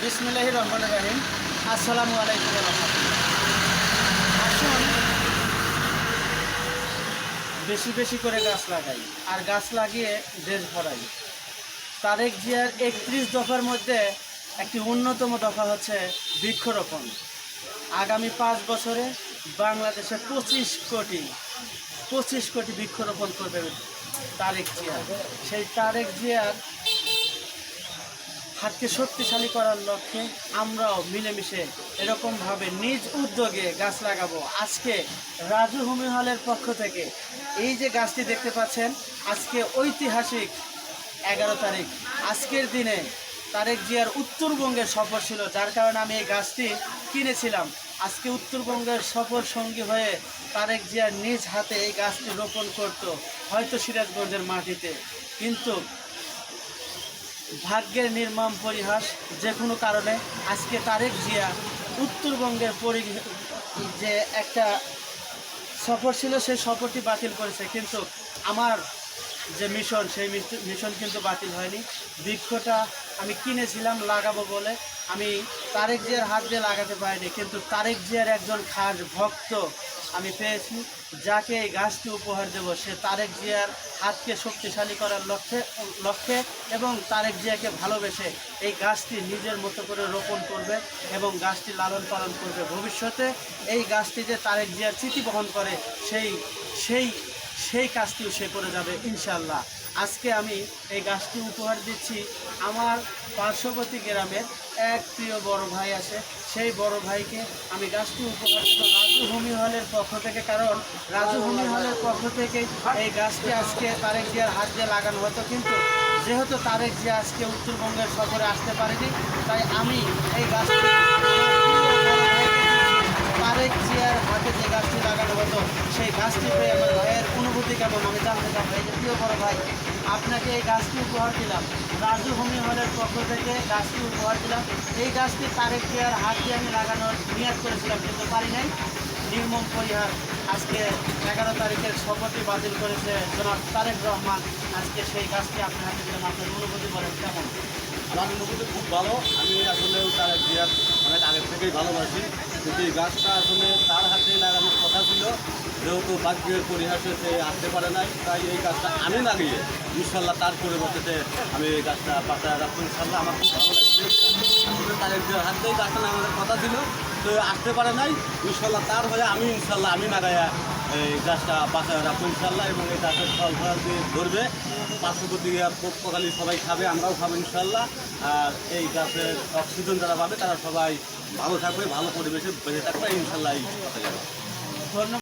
বিসমিল্লাহির রহমানির রহিম। আসসালামু আলাইকুম ওয়া রাহমাতুল্লাহ। আসুন বেশি বেশি করে গাছ লাগাই আর গাছ লাগিয়ে দেশ ভরাই। তারেক জিয়ার ৩১ দফার মধ্যে একটি অন্যতম দফা হচ্ছে বৃক্ষরোপণ। আগামী ৫ বছরে বাংলাদেশে ২৫ কোটি বৃক্ষরোপণ করবে তারেক জিয়া। সেই তারেক জিয়ার হাতকে শক্তিশালী করার লক্ষ্যে আমরাও মিলেমিশে এরকমভাবে নিজ উদ্যোগে গাছ লাগাবো। আজকে রাজু হোমি হলের পক্ষ থেকে এই যে গাছটি দেখতে পাচ্ছেন, আজকে ঐতিহাসিক ১১ তারিখ। আজকের দিনে তারেক জিয়ার উত্তরবঙ্গের সফর ছিল, যার কারণে আমি এই গাছটি কিনেছিলাম। আজকে উত্তরবঙ্গের সফর সঙ্গী হয়ে তারেক জিয়ার নিজ হাতে এই গাছটি রোপণ করত, হয়তো সিরাজগঞ্জের মাটিতে। কিন্তু ভাগ্যের নির্মম পরিহাস, যে কোনো কারণে আজকে তারেক জিয়া উত্তরবঙ্গের যে একটা সফর ছিল সেই সফরটি বাতিল করেছে। কিন্তু আমার যে মিশন, সেই মিশন কিন্তু বাতিল হয়নি। বৃক্ষটা আমি কিনেছিলাম লাগাবো বলে, আমি তারেক জিয়ার হাত দিয়ে লাগাতে পারিনি, কিন্তু তারেক জিয়ার একজন খাস ভক্ত আমি পেয়েছি, যাকে এই গাছটি উপহার দেব। সে তারেক জিয়ার হাতকে শক্তিশালী করার লক্ষ্যে এবং তারেক জিয়াকে ভালোবেসে এই গাছটি নিজের মতো করে রোপণ করবে এবং গাছটি লালন পালন করবে। ভবিষ্যতে এই গাছটি যে তারেক জিয়ার স্মৃতি বহন করে সেই কাজটিও সে করে যাবে ইনশাল্লাহ। আজকে আমি এই গাছটি উপহার দিচ্ছি আমার পার্শ্ববর্তী গ্রামের এক প্রিয় বড় ভাই আছে, সেই বড় ভাইকে আমি গাছটি উপহার দেব রাজু হোমি হলের পক্ষ থেকে। কারণ রাজু হোমি হলের পক্ষ থেকে এই গাছটি আজকে তারেক জিয়ার হাত দিয়ে লাগানো হতো, কিন্তু যেহেতু তারেক জিয়া আজকে উত্তরবঙ্গের সফরে আসতে পারেনি, তাই আমি এই গাছটি তারেক জিয়ার হাতে যে গাছটি লাগানো হতো সেই গাছটি পেয়ে আমার ভাইয়ের অনুভূতি কেমন আমি জানতে চাবো। এই যে প্রিয় বড় ভাই, আপনাকে এই গাছটি উপহার দিলাম, রাজু হোমি হলের পক্ষ থেকে গাছটি উপহার দিলাম। এই গাছটি তারেক জিয়ার হাত দিয়ে আমি লাগানোর নিয়াত করেছিলাম, কিন্তু পারি নাই। নির্মম পরিহার, আজকে ১১ তারিখের সফরটি বাতিল করেছে জনাব তারেক রহমান। আজকে সেই গাছটি আপনার হাতে দিলাম, আপনার অনুভূতি বলেন কেমন? আমার অনুভূতি খুব ভালো। আমি আসলে তার জিয়ার অনেক আগের থেকেই ভালোবাসি, কিন্তু এই গাছটা আসলে তার হাতেই লাগানোর কথা ছিল। যেহেতু ভাগ্যের পরিহাসে সে আসতে পারে নাই, তাই এই গাছটা আমি লাগিয়ে ইনশাল্লাহ তার পরিবর্তে আমি এই গাছটা বাঁচায় রাখবো ইনশাল্লাহ। আমার খুব ভালো লাগছে। আসলে তার জিয়ার হাতেই গাছটা লাগানোর কথা ছিল, তো আসতে পারে নাই। ইনশাল্লাহ তার হয়ে আমি ইনশাল্লাহ আমি লাগাইয়া এই গাছটা বাঁচায় রাখবো ইনশাল্লাহ। এবং এই গাছের ফল ফল দিয়ে ধরবে, পার্শ্ববর্তী পক্ষকালী সবাই খাবে, আমরাও খাবো ইনশাল্লাহ। আর এই গাছের অক্সিজেন যারা পাবে তারা সবাই ভালো থাকবে, ভালো পরিবেশে বেঁচে থাকবে ইনশাল্লাহ। এই ধন্যবাদ।